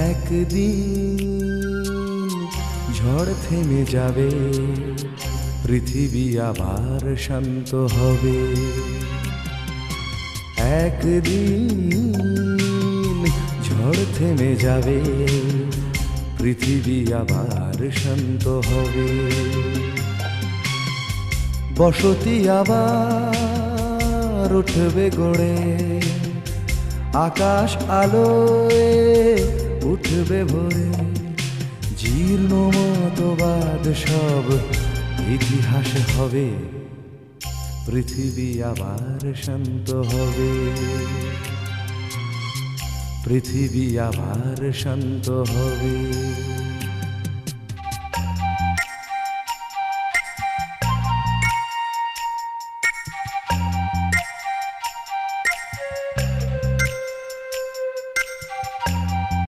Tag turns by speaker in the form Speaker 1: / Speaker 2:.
Speaker 1: একদিন ঝড় থেমে যাবে, পৃথিবী আবার শান্ত হবে। একদিন ঝড় থেমে যাবে, পৃথিবী আবার শান্ত হবে। বসতি আবার উঠবে গড়ে, আকাশ আলোয় উঠবে ভরে। জীর্ণ মতবাদ সব ইতিহাস হবে, পৃথিবী আবার শান্ত হবে। পৃথিবী আবার শান্ত হবে।